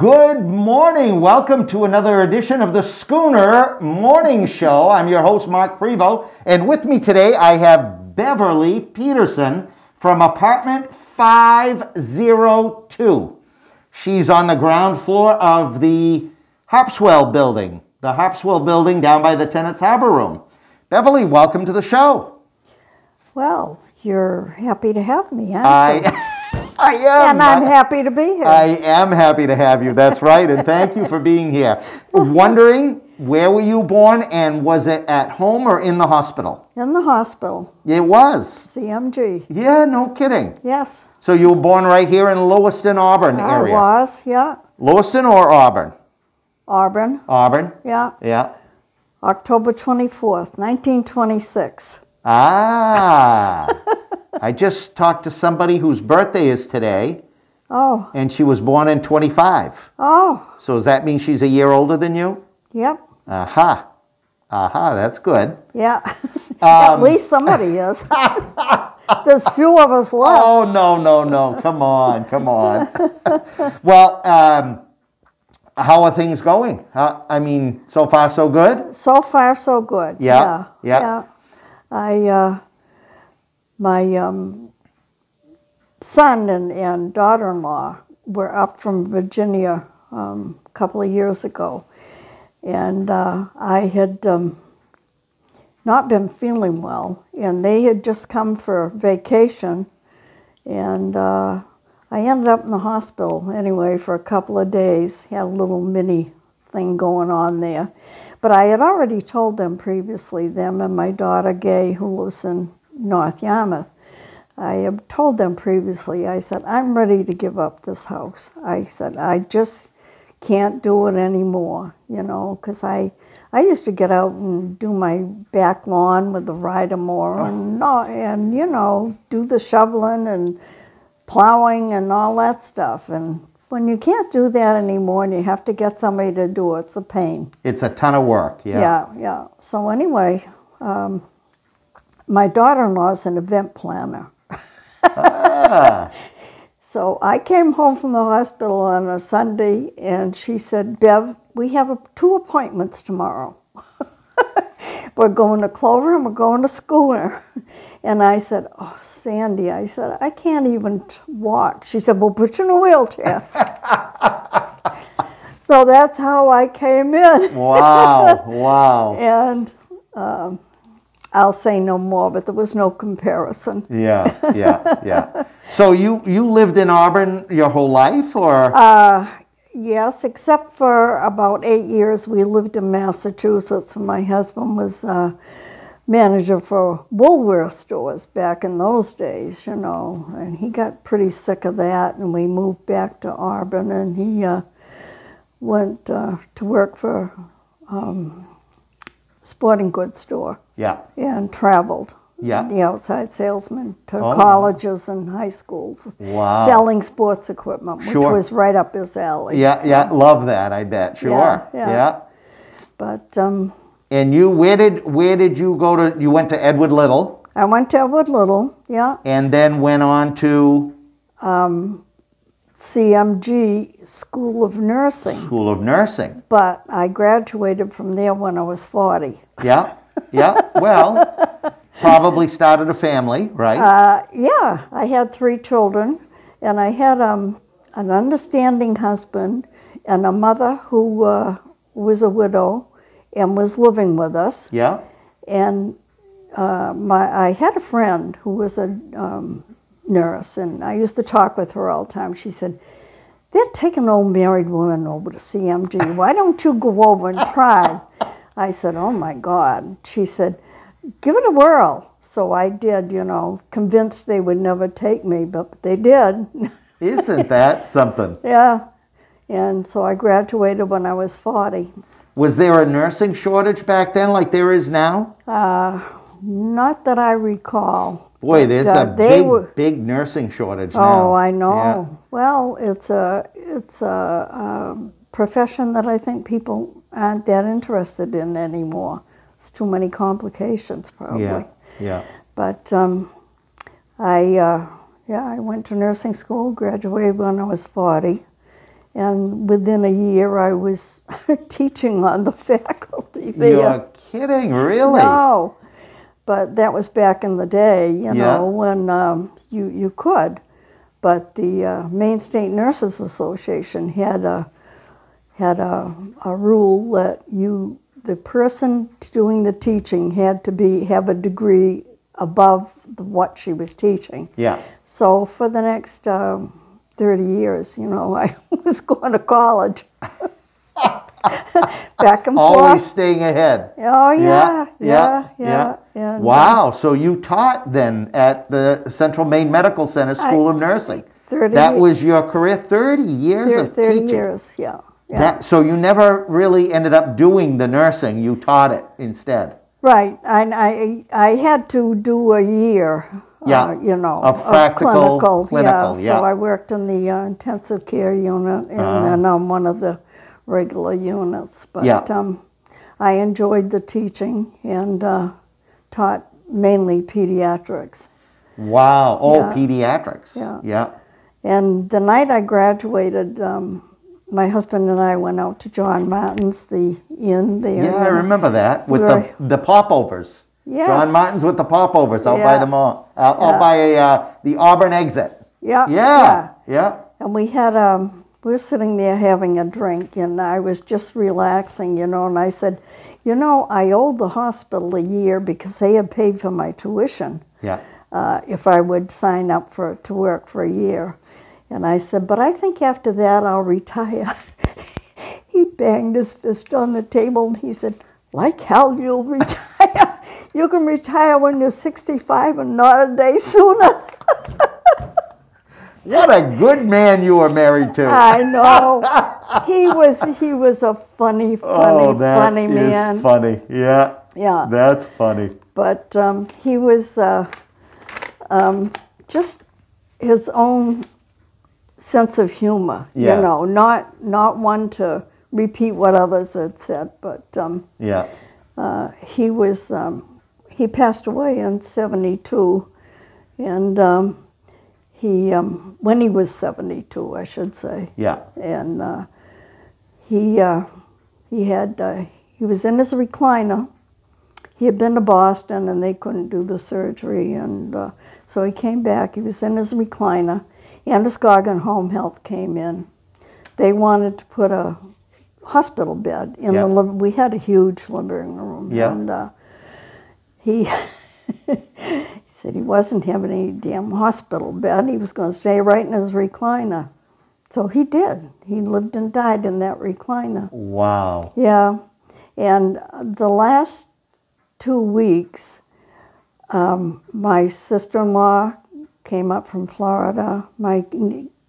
Good morning. Welcome to another edition of the Schooner Morning Show. I'm your host, Mark Prevost, and with me today I have Beverly Peterson from apartment 502. She's on the ground floor of the Harpswell building, down by the Tenants Harbor Room. Beverly, welcome to the show. Well, you're happy to have me, aren't you? I am. And I'm happy to be here. I am happy to have you. That's right. And thank you for being here. Wondering, where were you born, and was it at home or in the hospital? In the hospital. It was. CMG. Yeah, no kidding. Yes. So you were born right here in Lewiston, Auburn area? I was, yeah. Lewiston or Auburn? Auburn. Auburn? Yeah. Yeah. October 24th, 1926. Ah. I just talked to somebody whose birthday is today. Oh. And she was born in 25. Oh. So does that mean she's a year older than you? Yep. Aha. Aha, that's good. Yeah. At least somebody is. There's few of us left. Oh, no. Come on. Well, how are things going? So far so good? So far so good. Yeah. My son and daughter-in-law were up from Virginia a couple of years ago, and I had not been feeling well, and they had just come for vacation, and I ended up in the hospital anyway for a couple of days. Had a little mini thing going on there, but I had already told them previously, them and my daughter Gay, who lives in North Yarmouth. I have told them previously, I said, I'm ready to give up this house. I said, I just can't do it anymore, because I used to get out and do my back lawn with the rider mower and do the shoveling and plowing and all that stuff. And when you can't do that anymore and you have to get somebody to do it, it's a pain. It's a ton of work, yeah. Yeah. So anyway, my daughter-in-law is an event planner. So I came home from the hospital on a Sunday, and she said, Bev, we have 2 appointments tomorrow. We're going to Clover and we're going to Schooner. And I said, oh, Sandy, I said, I can't even walk. She said, well, put you in a wheelchair. So that's how I came in. Wow. And I'll say no more, but there was no comparison. Yeah. So you lived in Auburn your whole life, or? Yes, except for about 8 years we lived in Massachusetts. My husband was manager for Woolworth stores back in those days, and he got pretty sick of that, and we moved back to Auburn, and he went to work for sporting goods store. Yeah. And traveled. Yeah. The outside salesman to colleges and high schools. Wow. Selling sports equipment, which was right up his alley. Yeah, love that, I bet. Sure. Yeah. But and you, where did you go to? You went to Edward Little. I went to Edward Little, yeah. And then went on to CMG, School of Nursing. School of Nursing. But I graduated from there when I was 40. Yeah. Well, probably started a family, right? Yeah, I had 3 children, and I had an understanding husband and a mother who was a widow and was living with us. Yeah. And I had a friend who was a nurse, and I used to talk with her all the time. She said, they're taking old married women over to CMG. Why don't you go over and try? I said, oh my God. She said, give it a whirl. So I did, convinced they would never take me, but they did. Isn't that something? Yeah. And so I graduated when I was 40. Was there a nursing shortage back then like there is now? Not that I recall. Boy, there's a big nursing shortage now. Oh, I know. Yeah. Well, it's a profession that I think people aren't that interested in anymore. It's too many complications, probably. Yeah. But I went to nursing school, graduated when I was 40, And within a year, I was teaching on the faculty there. You're kidding, really? No, but that was back in the day, you Yeah. know, when you could. But the Maine State Nurses Association had a rule that the person doing the teaching had to have a degree above what she was teaching. Yeah. So for the next 30 years, you know, I was going to college. Back and forth. Always staying ahead. Oh, yeah. And, wow. So you taught then at the Central Maine Medical Center School of Nursing. 30 That was your career, 30 years of 30 teaching. years, yeah. So you never really ended up doing the nursing. You taught it instead. Right. I had to do a year, you know, of practical, clinical. So I worked in the intensive care unit and then on one of the regular units. But I enjoyed the teaching and taught mainly pediatrics. Wow. Oh, pediatrics. Yeah. And the night I graduated, my husband and I went out to John Martin's, the inn there. Yeah, I remember that, with the popovers. Yes. John Martin's with the popovers out by the mall, out by the Auburn exit. Yeah. Yeah. And we were sitting there having a drink, and I was just relaxing, you know, and I said, you know, I owed the hospital a year because they had paid for my tuition. Yeah. If I would sign up to work for a year. And I said, but I think after that I'll retire. He banged his fist on the table and he said, like hell you'll retire. You can retire when you're 65 and not a day sooner. What a good man you were married to. I know. He was a funny man. That is funny. Yeah. Yeah. That's funny. But he was just his own sense of humor, you know, not one to repeat what others had said, but he passed away in 72, and when he was 72, I should say. Yeah. And he was in his recliner. He had been to Boston and they couldn't do the surgery, and so he came back. He was in his recliner. Androscoggin Home Health came in. They wanted to put a hospital bed in the living. We had a huge living room, and he said he wasn't having any damn hospital bed. He was going to stay right in his recliner. So he did. He lived and died in that recliner. Wow. Yeah, and the last 2 weeks, my sister-in-law came up from Florida. My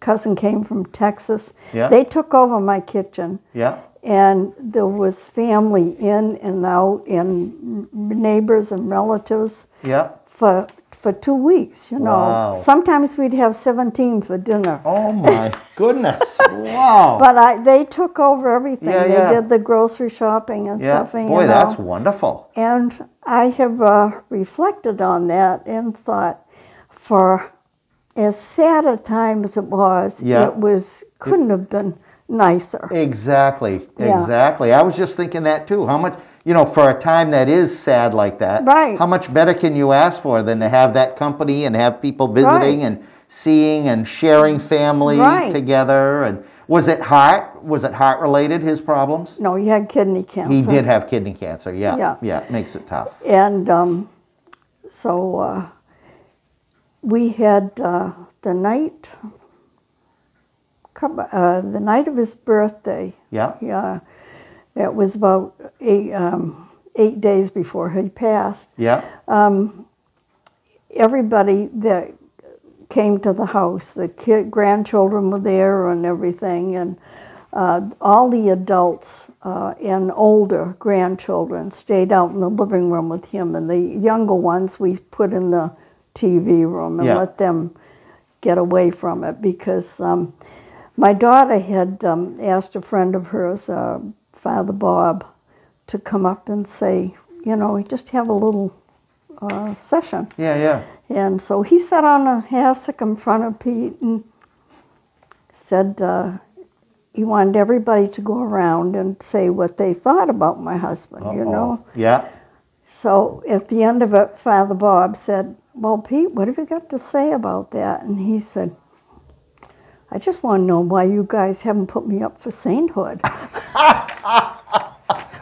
cousin came from Texas. Yeah. They took over my kitchen. Yeah. And there was family in and out, and neighbors and relatives. Yeah. For 2 weeks, you know. Wow. Sometimes we'd have 17 for dinner. Oh my goodness! Wow. But they took over everything. Yeah, they did the grocery shopping and stuff. Boy, you know. that's wonderful. And I have reflected on that and thought, for as sad a time as it was, couldn't have been nicer. Exactly. I was just thinking that too. How much, you know, for a time that is sad like that, right, how much better can you ask for than to have that company and have people visiting and seeing and sharing family together? And was it heart related, his problems? No, he had kidney cancer. He did have kidney cancer. Yeah. It makes it tough. And so we had the night of his birthday. Yeah. It was about 8 days before he passed. Yeah. Everybody that came to the house, the grandchildren were there and everything, and all the adults and older grandchildren stayed out in the living room with him, and the younger ones we put in the TV room and let them get away from it, because my daughter had asked a friend of hers, Father Bob, to come up and say, you know, just have a little session. Yeah. And so he sat on a hassock in front of Pete and said, he wanted everybody to go around and say what they thought about my husband, you know. Yeah. So at the end of it, Father Bob said, well, Pete, what have you got to say about that? And he said, I just want to know why you guys haven't put me up for sainthood.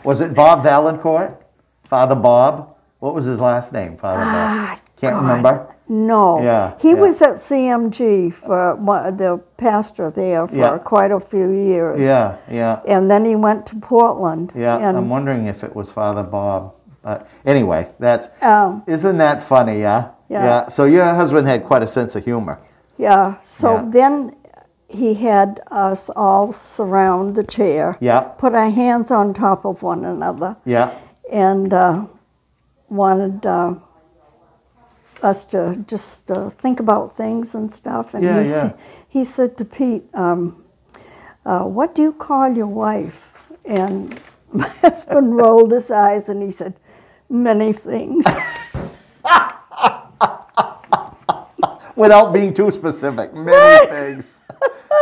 Was it Bob Valancourt? Father Bob? What was his last name, Father Bob? Can't remember? No. Yeah. He was at CMG for the pastor there for quite a few years. Yeah, yeah. And then he went to Portland. Yeah, and I'm wondering if it was Father Bob. But anyway, that's isn't that funny, yeah? Yeah. So your husband had quite a sense of humor. Yeah. So then he had us all surround the chair. Yeah. Put our hands on top of one another. Yeah. And wanted us to just think about things and stuff. And he said to Pete, what do you call your wife? And my husband rolled his eyes and he said, many things. Without being too specific, many things.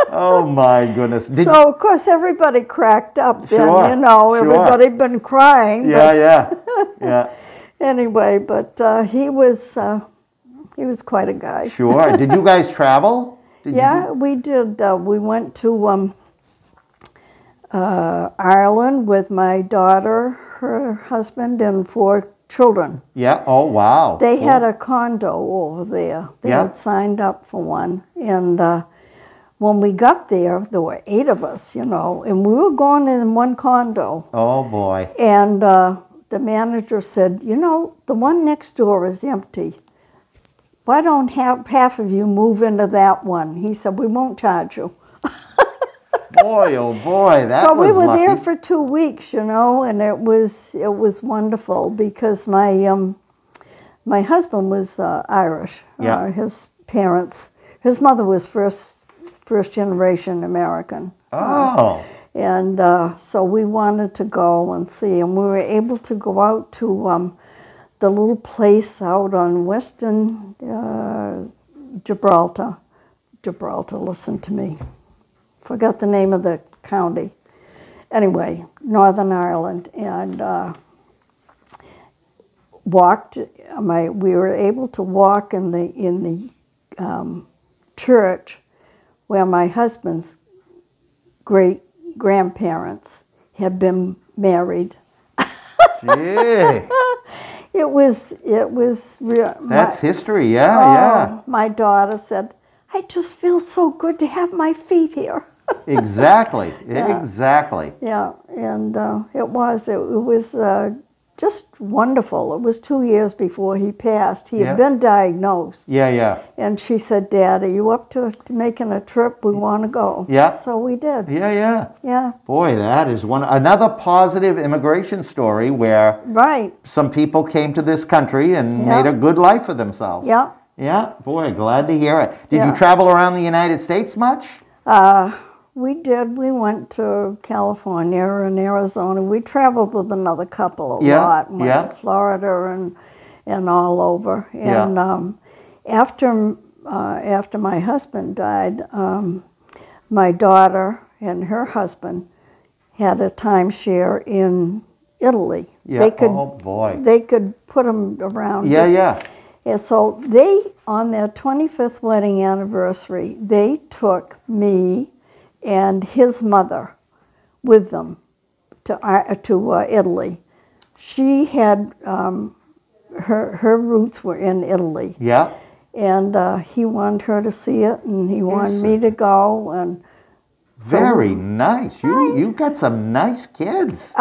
Oh my goodness. So of course everybody cracked up then, Sure, you know, sure. everybody been crying. Yeah. Anyway, but he was quite a guy. Sure. Did you guys travel? We did. We went to Ireland with my daughter, her husband, and 4 children. Yeah. Oh, wow. They had a condo over there. They had signed up for one. And when we got there, there were 8 of us, you know, and we were going in one condo. Oh, boy. And the manager said, you know, the one next door is empty. Why don't half of you move into that one? He said, we won't charge you. Boy, oh boy, that so was we were lucky. there for 2 weeks, you know, and it was wonderful because my husband was Irish. Yeah. His parents, his mother was first generation American. Oh. And so we wanted to go and see, and we were able to go out to the little place out on western Gibraltar. Gibraltar, listen to me. Forgot the name of the county. Anyway, Northern Ireland, and we were able to walk in the church where my husband's great grandparents had been married. Gee. It was real. That's history, yeah. My daughter said, I just feel so good to have my feet here. Exactly, exactly. Yeah, and it was just wonderful. It was 2 years before he passed. He had been diagnosed. Yeah. And she said, Dad, are you up to making a trip? We want to go. Yeah. So we did. Yeah. Boy, that is another positive immigration story where some people came to this country and made a good life for themselves. Yeah. Yeah, boy, glad to hear it. Did you travel around the United States much? We did. We went to California and Arizona. We traveled with another couple a lot. Went to Florida and all over. And after my husband died, my daughter and her husband had a timeshare in Italy. Yeah. Oh boy. They could put them around. Yeah. And so they, on their 25th wedding anniversary, they took me and his mother with them to Italy. She had, her roots were in Italy. Yeah. And he wanted her to see it, and he wanted me to go. And so very nice. You've got some nice kids.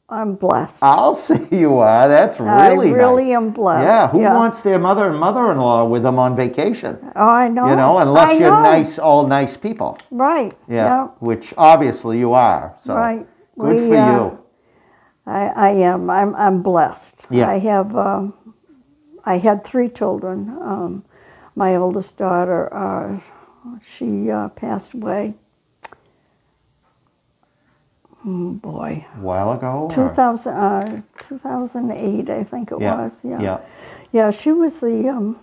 I'm blessed. I'll say you are. That's really nice. I really am blessed. Yeah, who wants their mother and mother-in-law with them on vacation? Oh, I know. You know, unless you're nice, all nice people. Right. Yeah. Which obviously you are. So right. Good for you. I am. I'm blessed. Yeah. I had 3 children. My oldest daughter, she passed away. Boy. A while ago? 2008, I think it was. Yeah. Yeah. Yeah, she was the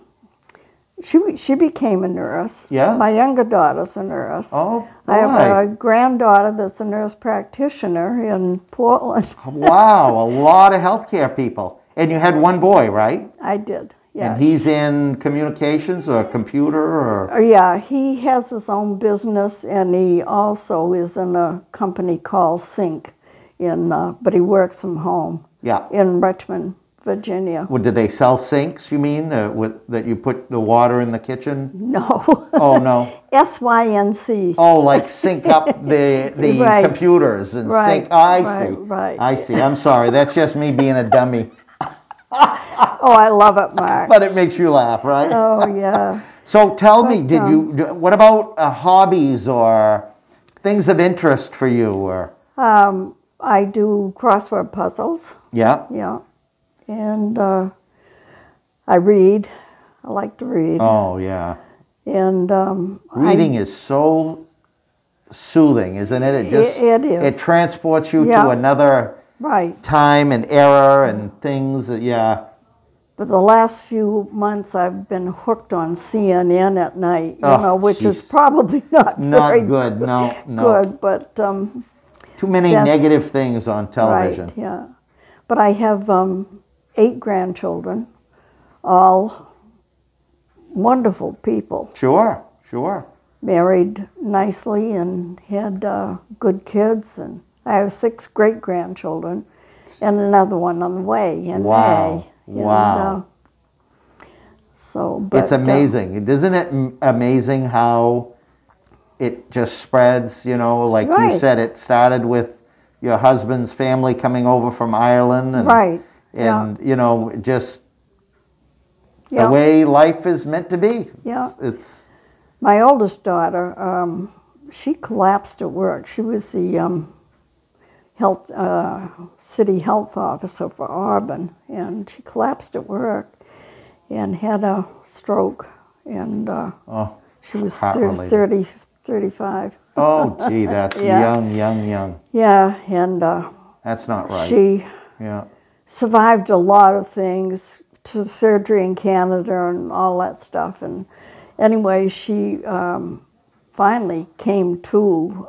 She became a nurse. Yeah? My younger daughter's a nurse. Oh, I have a boy. granddaughter that's a nurse practitioner in Portland. Wow, a lot of healthcare people. And you had one boy, right? I did, yeah. And he's in communications or computer or... Yeah, he has his own business, and he also is in a company called Sync, but he works from home. Yeah. In Richmond, Virginia. Well, did they sell sinks, you mean, that you put the water in the kitchen? No. Oh, no. SYNC. Oh, like sync up the Right. computers and Right. sync. I see. Right. I see. I'm sorry. That's just me being a dummy. Oh, I love it, Mark. But it makes you laugh, right? Oh, yeah. So tell me, But, what about hobbies or things of interest for you? Or I do crossword puzzles. Yeah. Yeah. And I read. I like to read. Oh, yeah. And Reading is so soothing, isn't it? It is. It transports you Yeah. to another Right. time and era and things that, yeah. But the last few months I've been hooked on CNN at night, which is jeez. probably not very good. No, no. good, but Too many that's- negative things on television. right, yeah. But I have 8 grandchildren, all wonderful people, Sure, sure. married nicely and had good kids, and I have 6 great-grandchildren and another one on the way in Wow. May. And, Wow. But, It's amazing. Isn't it amazing how it just spreads, like you Right. said, it started with your husband's family coming over from Ireland. And, Right. And, just Yeah. the way life is meant to be. Yeah. It's My oldest daughter, she collapsed at work. She was the city health officer for Auburn, and she collapsed at work and had a stroke, and she was heart-related. 35. Oh, gee, that's Yeah. young. Yeah, and That's not right. she Yeah. survived a lot of things, to surgery in Canada and all that stuff. And anyway, she finally came to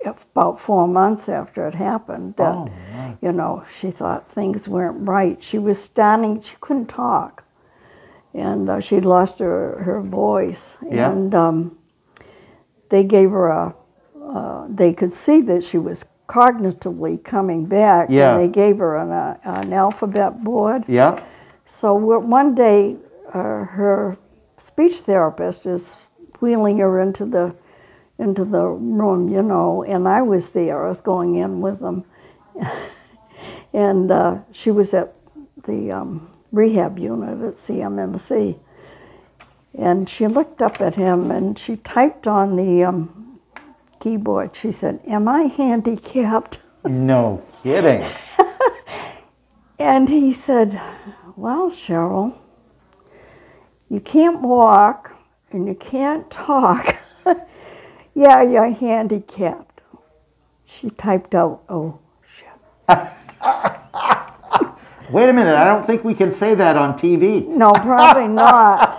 about 4 months after it happened. That, Oh, right. she thought things weren't right. She was standing, she couldn't talk. And she'd lost her voice. Yeah. And they gave her they could see that she was cognitively coming back. Yeah. And they gave her an alphabet board. Yeah. So one day, her speech therapist is wheeling her into the room, and I was there. I was going in with them, and she was at the rehab unit at CMMC, and she looked up at him and she typed on the keyboard. She said, "Am I handicapped?" No kidding. And he said, "Well, Cheryl, you can't walk and you can't talk. Yeah, you're handicapped." She typed out, "Oh, shit." Wait a minute. I don't think we can say that on TV. No, probably not.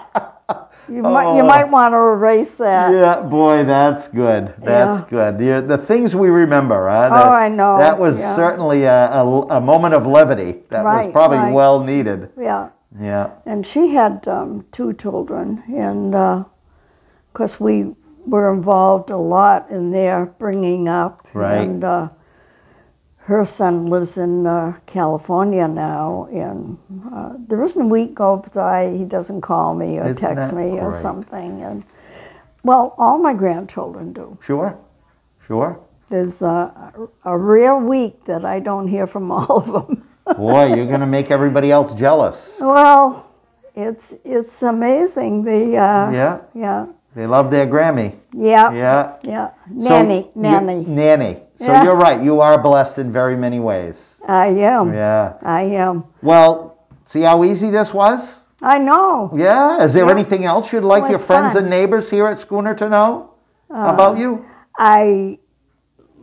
You might want to erase that. Yeah, boy, that's good. That's Yeah. good. The things we remember, huh? Oh, I know, That was yeah. certainly a moment of levity. That was Right, probably right. well needed. Yeah. Yeah. And she had 2 children, and of course we were involved a lot in their bringing up. Right. And her son lives in California now, and there isn't a week goes by he doesn't call me or Isn't text that me or great? something. And well, all my grandchildren do. Sure. Sure. There's a rare week that I don't hear from all of them. Boy, you're going to make everybody else jealous. Well, it's amazing. Yeah. Yeah. They love their Grammy. Yeah. Yeah. Yeah. So Nanny. Nanny. So Yeah. you're right. You are blessed in very many ways. I am. Yeah. I am. Well, see how easy this was? I know. Yeah. Is there Yeah. anything else you'd like Well, your it's friends fun. and neighbors here at Schooner to know about you? I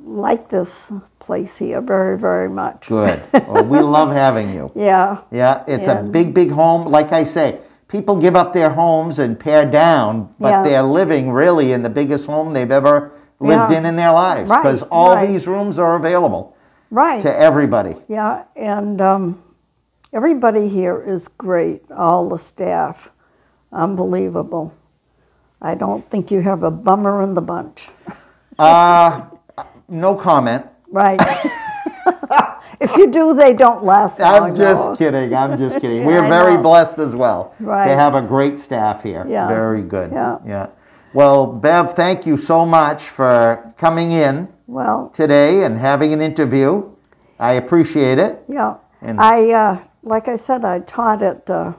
like this place here very, very much. Good. Well, we love having you. Yeah. Yeah. It's a And- big, big home. Like I say, people give up their homes and pare down, but Yeah. they're living really in the biggest home they've ever lived Yeah. in their lives, Right, because all right. these rooms are available Right. to everybody. Yeah, and everybody here is great, all the staff. Unbelievable. I don't think you have a bummer in the bunch. No comment. Right. If you do, they don't last long. I'm just though. kidding. I'm just kidding. Yeah, We're I very know. blessed as well Right. to have a great staff here. Yeah. Very good. Yeah. Well, Bev, thank you so much for coming in Well, today and having an interview. I appreciate it. yeah. And- Like I said, I taught at the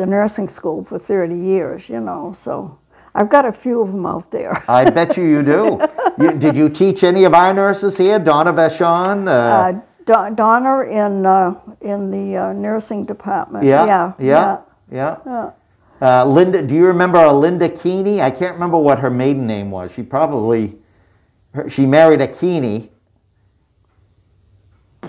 nursing school for 30 years, you know, so I've got a few of them out there. I bet you do. Did you teach any of our nurses here? Donna Vachon? Donna in the nursing department. Yeah. Yeah. Linda, do you remember a Linda Keeney? I can't remember what her maiden name was. She married a Keeney.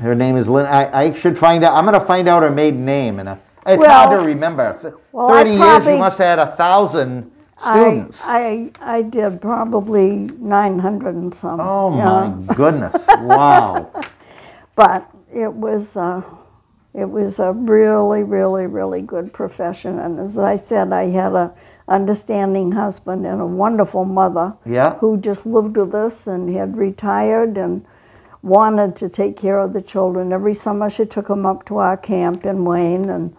Her name is Linda. I should find out. I'm going to find out her maiden name. And it's hard to remember. 30 years, you must have had 1,000 students. I did probably 900 and some. Oh my goodness! Wow. But it was a really, really, really good profession. And as I said, I had a understanding husband and a wonderful mother. Yeah. Who just lived with us and had retired and wanted to take care of the children. Every summer she took them up to our camp in Wayne, and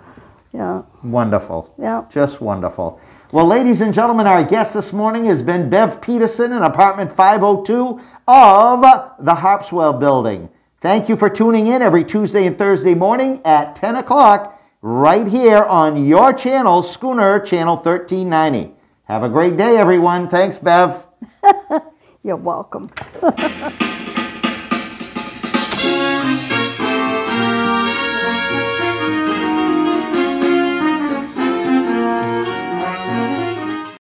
yeah. Wonderful. Yeah. Just wonderful. Well, ladies and gentlemen, our guest this morning has been Bev Peterson in apartment 502 of the Harpswell Building. Thank you for tuning in every Tuesday and Thursday morning at 10 o'clock right here on your channel, Schooner, channel 1390. Have a great day, everyone. Thanks, Bev. You're welcome.